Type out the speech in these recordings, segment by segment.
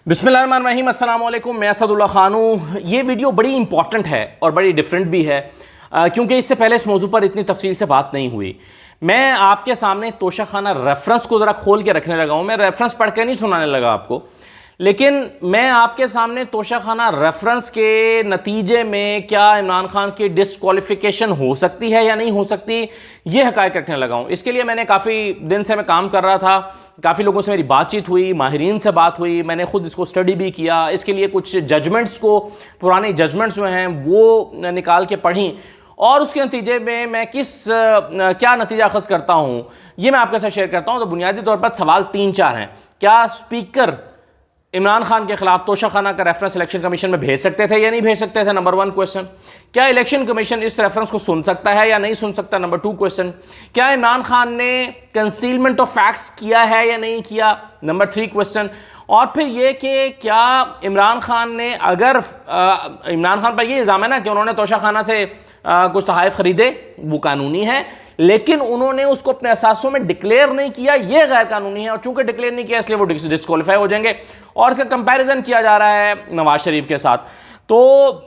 बिस्मिल्लाहिर्रहमानिर्रहीम, अस्सलाम वालेकुम। मैं असदुल्ला खान हूँ। ये वीडियो बड़ी इंपॉर्टेंट है और बड़ी डिफरेंट भी है क्योंकि इससे पहले इस मौजू पर इतनी तफसील से बात नहीं हुई। मैं आपके सामने तोशाखाना रेफरेंस को ज़रा खोल के रखने लगा हूँ। मैं रेफरेंस पढ़ के नहीं सुनाने लगा आपको, लेकिन मैं आपके सामने तोशाखाना रेफरेंस के नतीजे में क्या इमरान खान की डिस्क्वालिफिकेशन हो सकती है या नहीं हो सकती, ये हकायक रखने लगा हूँ। इसके लिए मैंने काफ़ी दिन से मैं काम कर रहा था, काफ़ी लोगों से मेरी बातचीत हुई, माहिरीन से बात हुई, मैंने खुद इसको स्टडी भी किया। इसके लिए कुछ जजमेंट्स को, पुराने जजमेंट्स जो हैं वो निकाल के पढ़ी और उसके नतीजे में मैं क्या नतीजा अखज़ करता हूँ ये मैं आपके साथ शेयर करता हूँ। तो बुनियादी तौर पर सवाल 3-4 हैं। क्या स्पीकर इमरान खान के खिलाफ तोशाखाना का रेफरेंस इलेक्शन कमीशन में भेज सकते थे या नहीं भेज सकते थे, नंबर 1 क्वेश्चन। क्या इलेक्शन कमीशन इस रेफरेंस को सुन सकता है या नहीं सुन सकता, नंबर 2 क्वेश्चन। क्या इमरान खान ने कंसीलमेंट ऑफ फैक्ट्स किया है या नहीं किया, नंबर 3 क्वेश्चन। और फिर ये कि क्या इमरान खान ने, अगर इमरान खान पर ये इल्ज़ाम है ना कि उन्होंने तोशाखाना से कुछ तोहफ़े खरीदे, वो कानूनी है, लेकिन उन्होंने उसको अपने असासों में डिक्लेयर नहीं किया, ये गैर कानूनी है। और चूंकि डिक्लेयर नहीं किया इसलिए वो डिस्क्वालीफाई हो जाएंगे। और इसका कंपैरिजन किया जा रहा है नवाज शरीफ के साथ। तो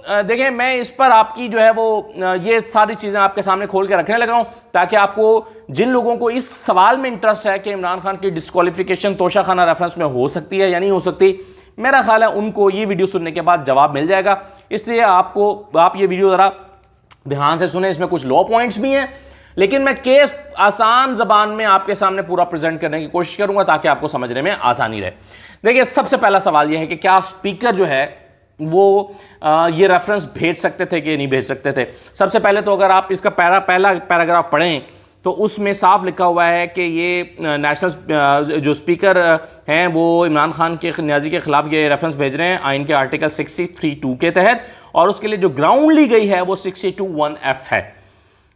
देखें, मैं इस पर आपकी जो है वो ये सारी चीज़ें आपके सामने खोल के रखने लगा हूं ताकि आपको, जिन लोगों को इस सवाल में इंटरेस्ट है कि इमरान खान की डिस्क्वालिफिकेशन तोशाखाना रेफरेंस में हो सकती है या नहीं हो सकती, मेरा ख्याल है उनको ये वीडियो सुनने के बाद जवाब मिल जाएगा। इसलिए आप ये वीडियो ज़रा ध्यान से सुने। इसमें कुछ लॉ पॉइंट्स भी हैं, लेकिन मैं केस आसान जबान में आपके सामने पूरा प्रेजेंट करने की कोशिश करूंगा ताकि आपको समझने में आसानी रहे। देखिए, सबसे पहला सवाल यह है कि क्या स्पीकर जो है वो ये रेफरेंस भेज सकते थे कि नहीं भेज सकते थे। सबसे पहले तो अगर आप इसका पहला पैराग्राफ पढ़ें तो उसमें साफ लिखा हुआ है कि ये नेशनल जो स्पीकर हैं वो इमरान खान के न्याजी के खिलाफ ये रेफरेंस भेज रहे हैं आइन के आर्टिकल 63(2) के तहत, और उसके लिए जो ग्राउंड ली गई है वो 62(1)(f) है।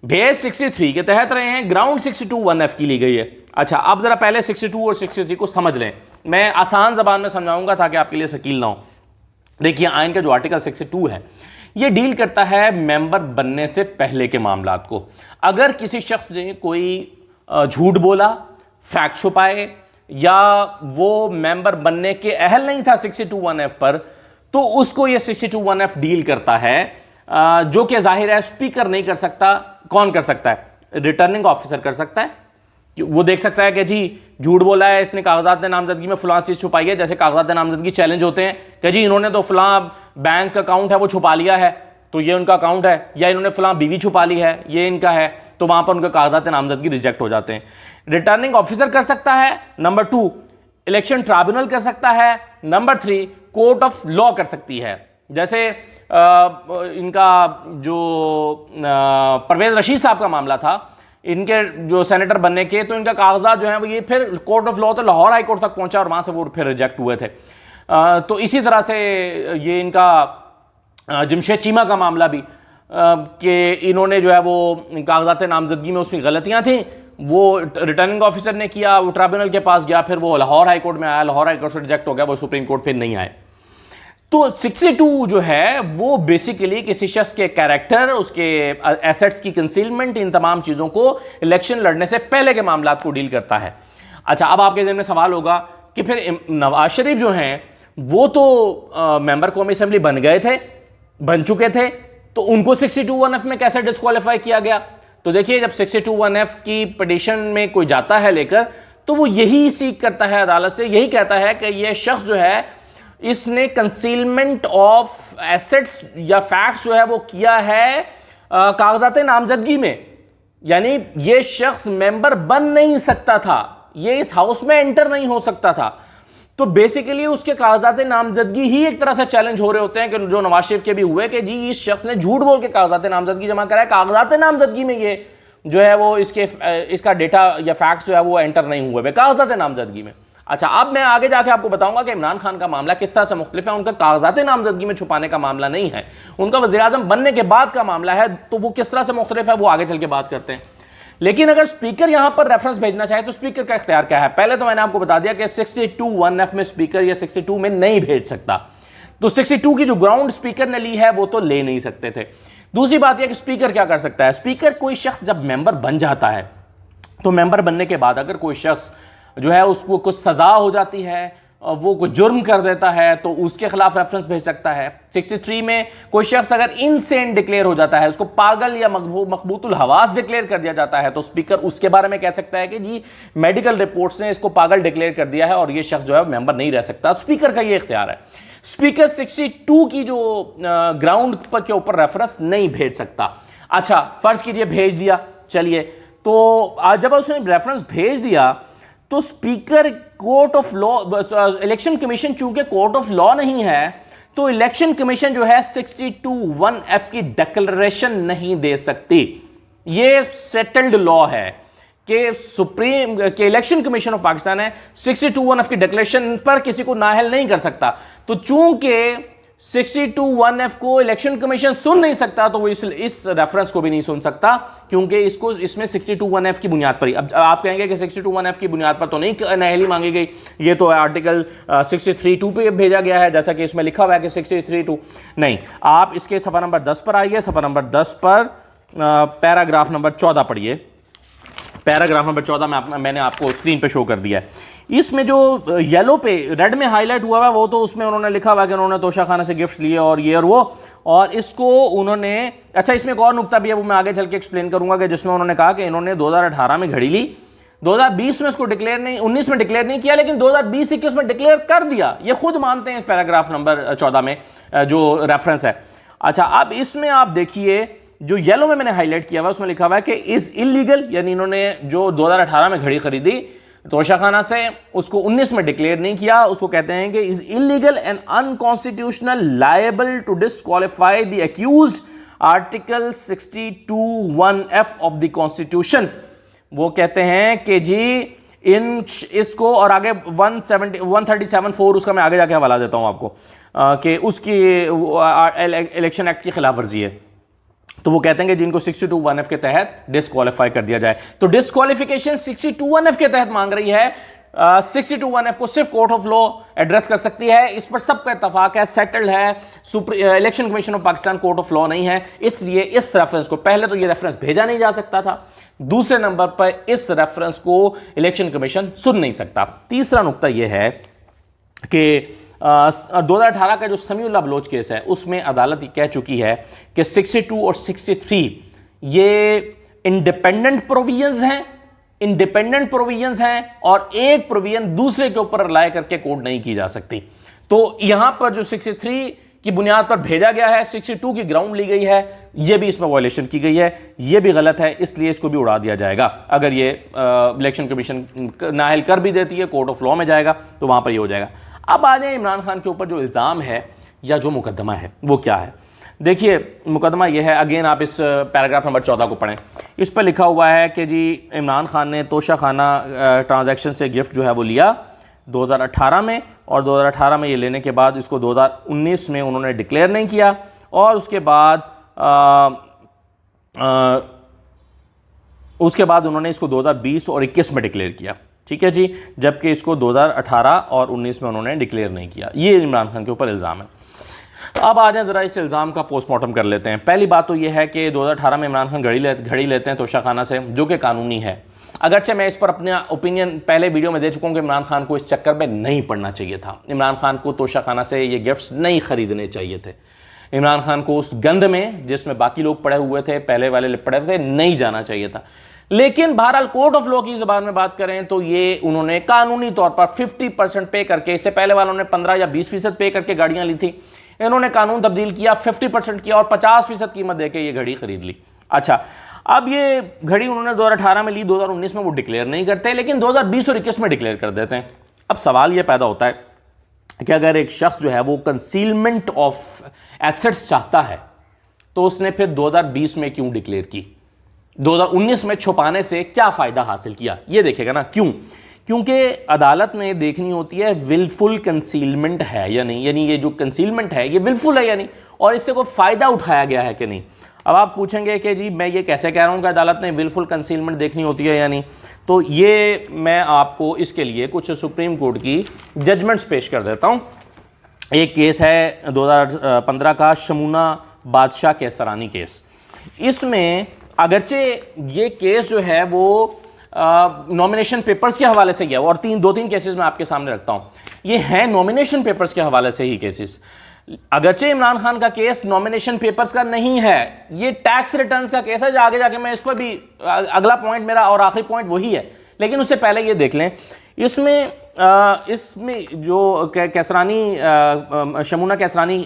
भेज 63 के तहत रहे हैं, ग्राउंड 62(1)(f) की ली गई है। अच्छा, अब जरा पहले 62 और 63 को समझ लें। मैं आसान जबान में समझाऊंगा ताकि आपके लिए शकील ना हो। देखिए, आइन का जो आर्टिकल 62 है ये डील करता है मेंबर बनने से पहले के मामलात को। अगर किसी शख्स ने कोई झूठ बोला, फैक्ट छुपाए, या वो मेंबर बनने के अहल नहीं था 62(1)(f) पर, तो उसको ये 62(1)(f) डील करता है, जो कि जाहिर है स्पीकर नहीं कर सकता। कौन कर सकता है? रिटर्निंग ऑफिसर कर सकता है। वो देख सकता है कि जी झूठ बोला है इसने, कागजात नामजदगी में फलां चीज़ छुपाई है। जैसे कागजात नामजदगी चैलेंज होते हैं कि जी इन्होंने तो फलां बैंक अकाउंट है वो छुपा लिया है, तो ये उनका अकाउंट है, या इन्होंने फलां बीवी छुपा ली है, ये इनका है, तो वहां पर उनके कागजात नामजदगी रिजेक्ट हो जाते हैं। रिटर्निंग ऑफिसर कर सकता है। नंबर 2, इलेक्शन ट्राइब्यूनल कर सकता है। नंबर 3, कोर्ट ऑफ लॉ कर सकती है। जैसे इनका जो परवेज रशीद साहब का मामला था, इनके जो सेनेटर बनने के, तो इनका कागजात जो है वो ये फिर कोर्ट ऑफ लॉ तो लाहौर हाई कोर्ट तक पहुंचा और वहां से वो फिर रिजेक्ट हुए थे। तो इसी तरह से ये इनका जमशेद चीमा का मामला भी कि इन्होंने जो है वो कागजात नामजदगी में उसमें गलतियां थी, वो रिटर्निंग ऑफिसर ने किया, वो ट्राइब्यूनल के पास गया, फिर वो लाहौर हाई कोर्ट में आया, लाहौर हाई कोर्ट से रिजेक्ट हो गया, वो सुप्रीम कोर्ट फिर नहीं आए। तो 62 जो है वो बेसिकली किसी शख्स के कैरेक्टर, उसके एसेट्स की कंसीलमेंट, इन तमाम चीज़ों को इलेक्शन लड़ने से पहले के मामलात को डील करता है। अच्छा, अब आपके ज़हन में सवाल होगा कि फिर नवाज शरीफ जो हैं वो तो मेंबर कौमी असेंबली बन चुके थे, तो उनको 62(1)(f) में कैसे डिस्क्वालीफाई किया गया। तो देखिए, जब 62(1)(f) की पिटीशन में कोई जाता है लेकर, तो वो यही सीख करता है अदालत से, यही कहता है कि यह शख्स जो है इसने कंसीलमेंट ऑफ एसेट्स या फैक्ट्स जो है वो किया है कागजात नामजदगी में, यानी ये शख्स मेंबर बन नहीं सकता था, ये इस हाउस में एंटर नहीं हो सकता था। तो बेसिकली उसके कागजात नामजदगी ही एक तरह से चैलेंज हो रहे होते हैं, कि जो नवाज शरीफ के भी हुए कि जी इस शख्स ने झूठ बोल के कागजात नामजदगी जमा कराया, कागजात नामजदगी में ये जो है वो इसका डेटा या फैक्ट्स जो है वो एंटर नहीं हुए कागजात नामजदगी में। अच्छा, अब मैं आगे जाके आपको बताऊंगा कि इमरान खान का मामला किस तरह से मुख्तलिफ है। उनका कागजात नामजदगी में छुपाने का मामला नहीं है, उनका वज़ीर-ए-आज़म बनने के बाद का मामला है, तो वो किस तरह से मुख्तलिफ है वो आगे चल के बात करते हैं। लेकिन अगर स्पीकर यहां पर रेफरेंस भेजना चाहे तो स्पीकर का इख्तियार क्या है? पहले तो मैंने आपको बता दिया कि 62(1)(f) में स्पीकर या 62 में नहीं भेज सकता, तो 62 की जो ग्राउंड स्पीकर ने ली है वो तो ले नहीं सकते थे। दूसरी बात यह कि स्पीकर क्या कर सकता है? स्पीकर, कोई शख्स जब मेंबर बन जाता है तो मेंबर बनने के बाद अगर कोई शख्स जो है उसको कुछ सजा हो जाती है वो कोई जुर्म कर देता है तो उसके खिलाफ रेफरेंस भेज सकता है। 63 में कोई शख्स अगर इनसेन डिक्लेयर हो जाता है, उसको पागल या मकबूतुल हवास डिक्लेयर कर दिया जाता है, तो स्पीकर उसके बारे में कह सकता है कि जी मेडिकल रिपोर्ट्स ने इसको पागल डिक्लेयर कर दिया है और ये शख्स जो है मेंबर नहीं रह सकता। स्पीकर का ये इख्तियार है। स्पीकर 62 की जो ग्राउंड पर के ऊपर रेफरेंस नहीं भेज सकता। अच्छा, फर्ज कीजिए भेज दिया, चलिए, तो जब उसने रेफरेंस भेज दिया तो speaker court of law, election commission चूंकि कोर्ट ऑफ लॉ नहीं है, तो इलेक्शन कमीशन जो है 62(1)(f की डिक्लेरेशन नहीं दे सकती। ये सेटल्ड लॉ है कि सुप्रीम के इलेक्शन कमीशन ऑफ पाकिस्तान है 62(1)(f की डिक्लेरेशन पर किसी को नाअहल नहीं कर सकता। तो चूंकि 62(1)(f को इलेक्शन कमीशन सुन नहीं सकता, तो वो इस रेफरेंस को भी नहीं सुन सकता, क्योंकि इसमें 62(1)(f की बुनियाद पर ही। अब आप कहेंगे कि 62(1)(f की बुनियाद पर तो नहीं नाअहली मांगी गई, ये तो आर्टिकल 63(2) पे भेजा गया है, जैसा कि इसमें लिखा हुआ है कि 63(2). नहीं, आप इसके सफ़ा नंबर 10 पर आइए। सफ़ा नंबर 10 पर पैराग्राफ नंबर 14 पढ़िए। पैराग्राफ नंबर 14 मैंने आपको स्क्रीन पे शो कर दिया है। इसमें जो येलो पे रेड में हाईलाइट हुआ है वो तो उसमें उन्होंने लिखा हुआ है कि उन्होंने तोशा खाना से गिफ्ट लिए और ये और वो, और इसको उन्होंने, अच्छा इसमें एक और नुक्ता भी है, वो मैं आगे चल के एक्सप्लेन करूंगा, कि जिसमें उन्होंने कहा कि इन्होंने 2018 में घड़ी ली, 2020 में इसको डिक्लेयर नहीं, 19 में डिक्लेयर नहीं किया, लेकिन 2020-21 में डिक्लेयर कर दिया। ये खुद मानते हैं इस पैराग्राफ नंबर 14 में जो रेफरेंस है। अच्छा, अब इसमें आप देखिए जो येलो में मैंने हाईलाइट किया हुआ उसमें लिखा हुआ है कि इज इलीगल, यानी इन्होंने जो 2018 में घड़ी खरीदी तोशा खाना से, उसको 19 में डिक्लेयर नहीं किया, उसको कहते हैं कि is illegal and unconstitutional liable to disqualify the accused article 62(1)(f of the constitution. वो कहते हैं कि जी इसको, और आगे 137(4) उसका मैं आगे जाके हवाला देता हूं आपको, कि उसकी इलेक्शन एक्ट की खिलाफ वर्जी है। तो वो कहते हैं कि जिनको 62(1)(f के तहत डिस्क्वालीफाई कर दिया जाए। तो डिस्क्वालिफिकेशन 62(1)(f के तहत मांग रही है। 62(1)(f को सिर्फ कोर्ट ऑफ लॉ एड्रेस कर सकती है, इस पर सबका इत्तेफाक है, सेटल्ड है। Election commission of Pakistan court of law नहीं है, इसलिए इस रेफरेंस को, पहले तो ये रेफरेंस भेजा नहीं जा सकता था, दूसरे नंबर पर इस रेफरेंस को इलेक्शन कमीशन सुन नहीं सकता। तीसरा नुकता यह है कि 2018 का जो समीउल्लाह बलोच केस है उसमें अदालत ये कह चुकी है कि 62 और 63 ये इंडिपेंडेंट प्रोविजंस हैं और एक प्रोविजन दूसरे के ऊपर रिलाय करके कोड नहीं की जा सकती। तो यहां पर जो 63 की बुनियाद पर भेजा गया है, 62 की ग्राउंड ली गई है, यह भी इसमें वायलेशन की गई है, यह भी गलत है, इसलिए इसको भी उड़ा दिया जाएगा। अगर ये इलेक्शन कमीशन नाअहल कर भी देती है, कोर्ट ऑफ लॉ में जाएगा तो वहां पर ये हो जाएगा। अब आ जाए इमरान खान के ऊपर जो इल्ज़ाम है या जो मुकदमा है वो क्या है। देखिए, मुकदमा ये है, अगेन आप इस पैराग्राफ नंबर 14 को पढ़ें। इस पर लिखा हुआ है कि जी इमरान खान ने तोशा खाना ट्रांजैक्शन से गिफ्ट जो है वो लिया 2018 में, और 2018 में ये लेने के बाद इसको 2019 में उन्होंने डिक्लेयर नहीं किया, और उसके बाद उन्होंने इसको 2020 और 21 में डिक्लेयर किया। ठीक है जी, जबकि इसको 2018 और 19 में उन्होंने डिक्लेयर नहीं किया। ये इमरान खान के ऊपर इल्ज़ाम है। अब आ जाए ज़रा इस इल्ज़ाम का पोस्टमार्टम कर लेते हैं। पहली बात तो ये है कि 2018 में इमरान खान घड़ी लेते हैं तोशा खाना से, जो कि कानूनी है। अगरचे मैं इस पर अपना ओपिनियन पहले वीडियो में दे चुका हूँ कि इमरान खान को इस चक्कर में नहीं पड़ना चाहिए था। इमरान खान को तोशा खाना से ये गिफ्ट्स नहीं खरीदने चाहिए थे। इमरान खान को उस गंद में जिसमें बाकी लोग पड़े हुए थे, पहले वाले पड़े थे, नहीं जाना चाहिए था। लेकिन बहरहाल कोर्ट ऑफ लॉ की ज़बान में बात करें तो ये उन्होंने कानूनी तौर पर 50% पे करके, इससे पहले वालों ने 15 या 20% पे करके गाड़ियां ली थी, इन्होंने कानून तब्दील किया, 50% किया और 50% कीमत देके ये घड़ी खरीद ली। अच्छा, अब ये घड़ी उन्होंने 2018 में ली, 2019 में वो डिक्लेयर नहीं करते, लेकिन 2020 और 21 में डिक्लेयर कर देते हैं। अब सवाल ये पैदा होता है कि अगर एक शख्स जो है वो कंसीलमेंट ऑफ एसेट्स चाहता है तो उसने फिर 2020 में क्यों डिक्लेयर की, 2019 में छुपाने से क्या फ़ायदा हासिल किया, ये देखेगा ना। क्यों? क्योंकि अदालत ने देखनी होती है विलफुल कंसीलमेंट है या नहीं, यानी ये जो कंसीलमेंट है ये विलफुल है या नहीं, और इससे कोई फ़ायदा उठाया गया है कि नहीं। अब आप पूछेंगे कि जी मैं ये कैसे कह रहा हूँ कि अदालत ने विलफुल कंसीलमेंट देखनी होती है या नहीं, तो ये मैं आपको इसके लिए कुछ सुप्रीम कोर्ट की जजमेंट्स पेश कर देता हूँ। एक केस है 2015 का शमूना बादशाह केसरानी केस। इसमें अगरचे ये केस जो है वो नॉमिनेशन पेपर्स के हवाले से गया और दो तीन केसेस मैं आपके सामने रखता हूँ। ये हैं नॉमिनेशन पेपर्स के हवाले से ही केसेस। अगरचे इमरान खान का केस नॉमिनेशन पेपर्स का नहीं है, ये टैक्स रिटर्न्स का केस है। जो आगे जाके मैं इस पर भी अगला पॉइंट मेरा और आखिरी पॉइंट वही है, लेकिन उससे पहले ये देख लें इसमें जो कैसरानी शमूना कैसरानी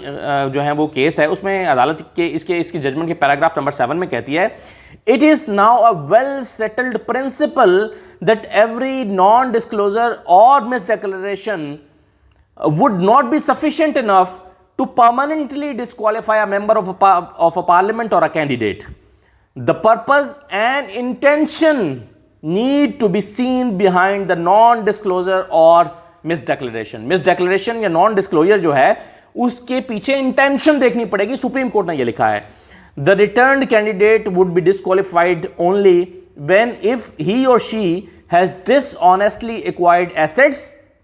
जो है वो केस है, उसमें अदालत के इसकी जजमेंट के पैराग्राफ नंबर 7 में कहती है, it is now a well settled principle that every non disclosure or misdeclaration would not be sufficient enough to permanently disqualify a member of a parliament or a candidate. The purpose and intention need to be seen behind the non-disclosure or misdeclaration. Misdeclaration या non-disclosure जो है उसके पीछे intention देखनी पड़ेगी। Supreme court ने ये लिखा है, the returned candidate would be disqualified only when if he or she has dishonestly acquired assets,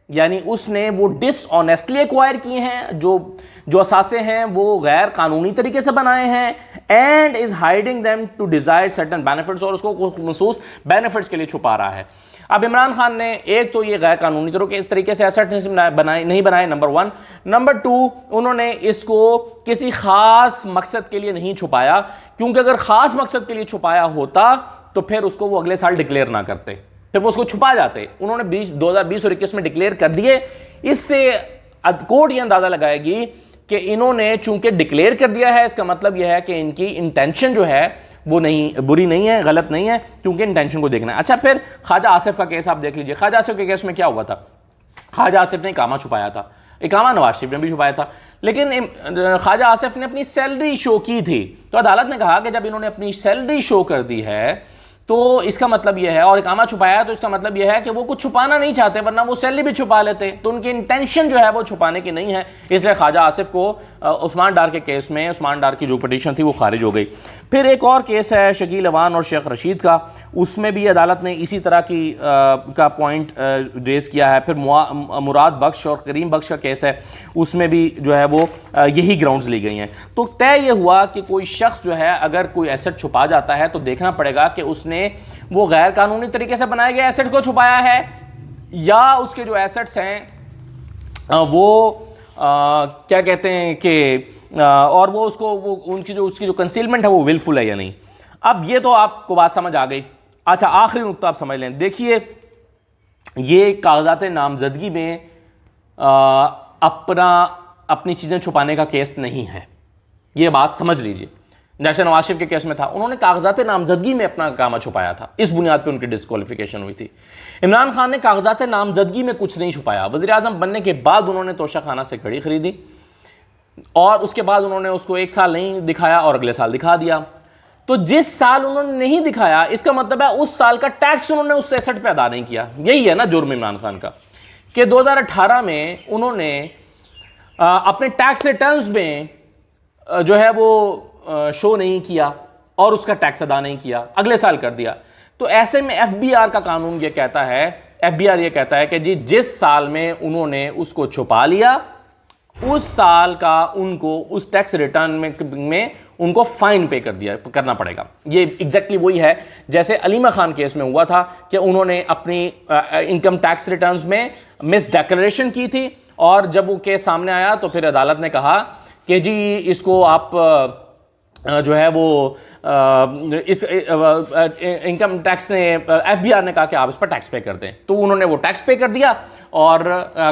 यानी उसने वो डिसऑनेस्टली एक्वायर किए हैं, जो असासे हैं वो गैर कानूनी तरीके से बनाए हैं, and is hiding them to desire certain benefits, और उसको महसूस बेनिफिट्स के लिए छुपा रहा है। अब इमरान खान ने एक तो ये गैर कानूनी तरीके से एसेट नहीं बनाए, नंबर 1। नंबर 2, उन्होंने इसको किसी खास मकसद के लिए नहीं छुपाया, क्योंकि अगर खास मकसद के लिए छुपाया होता तो फिर उसको वो अगले साल डिक्लेयर ना करते, फिर वो उसको छुपा जाते। उन्होंने 2020 और 21 में डिक्लेयर कर दिए। इससे कोर्ट ये अंदाजा लगाएगी कि इन्होंने चूंकि डिक्लेयर कर दिया है, इसका मतलब यह है कि इनकी इंटेंशन जो है वो बुरी नहीं है, गलत नहीं है, क्योंकि इंटेंशन को देखना है। अच्छा, फिर ख्वाजा आसिफ का केस आप देख लीजिए। ख्वाजा आसिफ के केस में क्या हुआ था? ख्वाजा आसिफ ने इकामा छुपाया था, इकामा नवाज शरीफ ने भी छुपाया था, लेकिन ख्वाजा आसिफ ने अपनी सैलरी शो की थी। तो अदालत ने कहा कि जब इन्होंने अपनी सैलरी शो कर दी है तो इसका मतलब यह है, और इकामा छुपाया है तो इसका मतलब यह है कि वो कुछ छुपाना नहीं चाहते, वरना वो सैलरी भी छुपा लेते। तो उनकी इंटेंशन जो है वो छुपाने की नहीं है, इसलिए ख्वाजा आसिफ को उस्मान डार के केस में, उस्मान डार की जो पिटीशन थी वो खारिज हो गई। फिर एक और केस है शकील अवान और शेख रशीद का, उसमें भी अदालत ने इसी तरह का पॉइंट रेज किया है। फिर मुराद बख्श और करीम बख्श का केस है, उसमें भी जो है वो यही ग्राउंड्स ली गई हैं। तो तय ये हुआ कि कोई शख्स जो है अगर कोई एसेट छुपा जाता है तो देखना पड़ेगा कि उसने वो गैर कानूनी तरीके से बनाए गए एसेट को छुपाया है, या उसके जो एसेट्स हैं वो क्या कहते हैं कि और वो उसकी जो कंसीलमेंट है वो विलफुल है या नहीं। अब ये तो आपको बात समझ आ गई। अच्छा, आखिरी नुकता आप समझ लें। देखिए, ये कागजात नामजदगी में अपनी चीजें छुपाने का केस नहीं है, ये बात समझ लीजिए। जैसे नवाज शरीफ के केस में था, उन्होंने कागजात नामजदगी में अपना कामा छुपाया था, इस बुनियाद पे उनकी डिस्क्वालिफिकेशन हुई थी। इमरान खान ने कागजात नामजदगी में कुछ नहीं छुपाया। वज़ीर आज़म बनने के बाद उन्होंने तोशाखाना से घड़ी खरीदी और उसके बाद उन्होंने उसको 1 साल नहीं दिखाया और अगले साल दिखा दिया। तो जिस साल उन्होंने नहीं दिखाया, इसका मतलब है उस साल का टैक्स उन्होंने उस एसेट पे अदा नहीं किया। यही है ना जुर्म इमरान खान का, कि 2018 में उन्होंने अपने टैक्स रिटर्न्स में जो है वो शो नहीं किया और उसका टैक्स अदा नहीं किया, अगले साल कर दिया। तो ऐसे में एफबीआर का कानून ये कहता है, एफबीआर ये कहता है कि जी जिस साल में उन्होंने उसको छुपा लिया उस साल का उनको उस टैक्स रिटर्न में उनको फाइन पे करना पड़ेगा। ये एग्जैक्टली वही है जैसे अलीमा खान केस में हुआ था कि उन्होंने अपनी इनकम टैक्स रिटर्न्स में मिस डिक्लेरेशन की थी, और जब वो केस सामने आया तो फिर अदालत ने कहा कि जी इसको आप जो है वो इस इनकम टैक्स ने, एफबीआर ने कहा कि आप इस पर टैक्स पे कर दें, तो उन्होंने वो टैक्स पे कर दिया और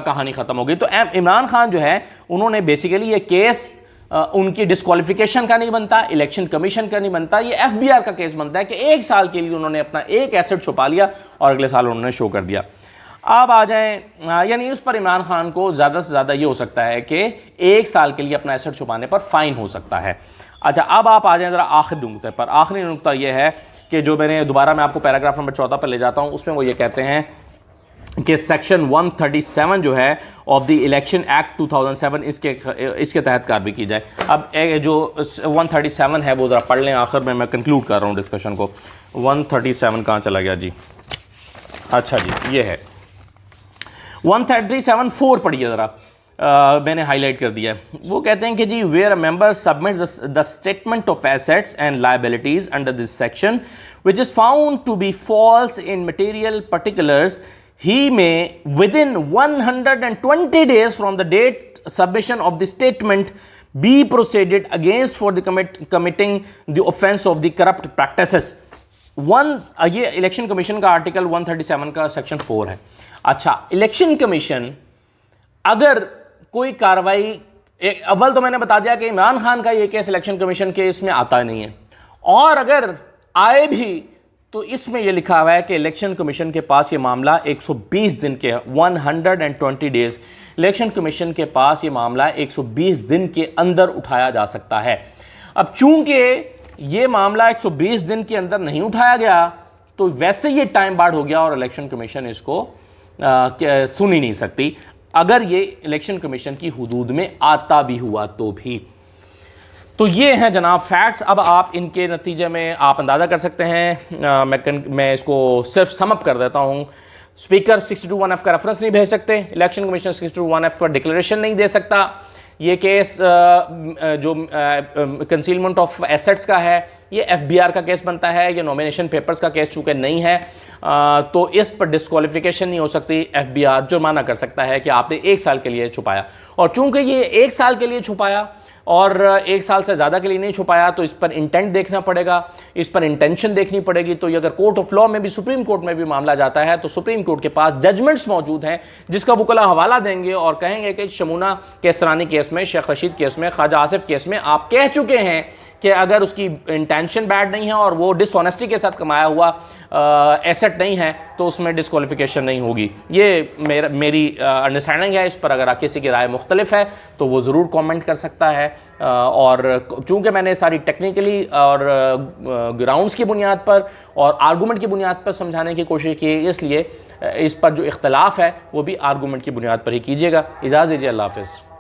कहानी ख़त्म हो गई। तो इमरान खान जो है उन्होंने बेसिकली ये केस उनकी डिस्क्वालिफिकेशन का नहीं बनता, इलेक्शन कमीशन का नहीं बनता, ये एफबीआर का केस बनता है कि 1 साल के लिए उन्होंने अपना एक एसेट छुपा लिया और अगले साल उन्होंने शो कर दिया। अब आ जाएं, यानी उस पर इमरान खान को ज़्यादा से ज़्यादा ये हो सकता है कि 1 साल के लिए अपना एसेट छुपाने पर फाइन हो सकता है। अच्छा, अब आप आ जाएं ज़रा आखिरी नुकते पर। आखिरी नुकता यह है कि जो मैंने दोबारा मैं आपको पैराग्राफ नंबर 14 पर ले जाता हूँ, उसमें वो ये कहते हैं कि सेक्शन 137 जो है ऑफ द इलेक्शन एक्ट 2007 इसके तहत कार्रवाई की जाए। अब जो 137 है वो ज़रा पढ़ लें, आखिर में मैं कंक्लूड कर रहा हूँ डिस्कशन को। 137 कहाँ चला गया जी? अच्छा जी, ये है 137(4) पढ़िए ज़रा, मैंने हाईलाइट कर दिया है। वो कहते हैं कि जी where a member submits the statement of assets and liabilities under this section which is found to be false in material particulars, he may within 120 days from the date submission of the statement be proceeded against for the committing the offense of the corrupt practices. ये election commission का article 137 का section 4 है। अच्छा, election commission अगर कोई कार्रवाई, अव्वल तो मैंने बता दिया कि इमरान खान का ये केस इलेक्शन कमीशन के इसमें आता नहीं है, और अगर आए भी तो इसमें यह लिखा हुआ है कि इलेक्शन कमीशन के पास ये मामला 120 दिन के 120 डेज, इलेक्शन कमीशन के पास ये मामला 120 दिन के अंदर उठाया जा सकता है। अब चूंकि ये मामला 120 दिन के अंदर नहीं उठाया गया तो वैसे ये टाइम बार्ड हो गया और इलेक्शन कमीशन इसको सुन ही नहीं सकती, अगर ये इलेक्शन कमीशन की हुदूद में आता भी हुआ तो भी। तो ये हैं जनाब फैक्ट्स। अब आप इनके नतीजे में आप अंदाज़ा कर सकते हैं। मैं इसको सिर्फ समअप कर देता हूँ। स्पीकर 621F का रेफरेंस नहीं भेज सकते, इलेक्शन कमीशन 621F पर डिक्लेरेशन नहीं दे सकता, ये केस जो कंसीलमेंट ऑफ एसेट्स का है ये FBI का केस बनता है, ये नॉमिनेशन पेपर्स का केस चूँकि नहीं है तो इस पर डिस्क्वालिफिकेशन नहीं हो सकती। FBI जुर्माना कर सकता है कि आपने 1 साल के लिए छुपाया, और चूँकि ये 1 साल के लिए छुपाया और 1 साल से ज़्यादा के लिए नहीं छुपाया तो इस पर इंटेंट देखना पड़ेगा, इस पर इंटेंशन देखनी पड़ेगी। तो ये अगर कोर्ट ऑफ लॉ में भी, सुप्रीम कोर्ट में भी मामला जाता है तो सुप्रीम कोर्ट के पास जजमेंट्स मौजूद हैं जिसका वुकला हवाला देंगे और कहेंगे कि शमूना केसरानी केस में, शेख रशीद केस में, ख्वाजा आसिफ केस में आप कह चुके हैं कि अगर उसकी इंटेंशन बैड नहीं है और वो डिसऑनेस्टी के साथ कमाया हुआ एसेट नहीं है तो उसमें डिस्क्वालिफिकेशन नहीं होगी। ये मेरी अंडरस्टैंडिंग है। इस पर अगर किसी की राय मुख्तलिफ है तो वो ज़रूर कमेंट कर सकता है, और चूँकि मैंने सारी टेक्निकली और ग्राउंड्स की बुनियाद पर और आर्गूमेंट की बुनियाद पर समझाने की कोशिश की, इसलिए इस पर जो इख्तलाफ है वो भी आर्गूमेंट की बुनियाद पर ही कीजिएगा। इजाज़त दीजिए, अल्लाह हाफ़िज़।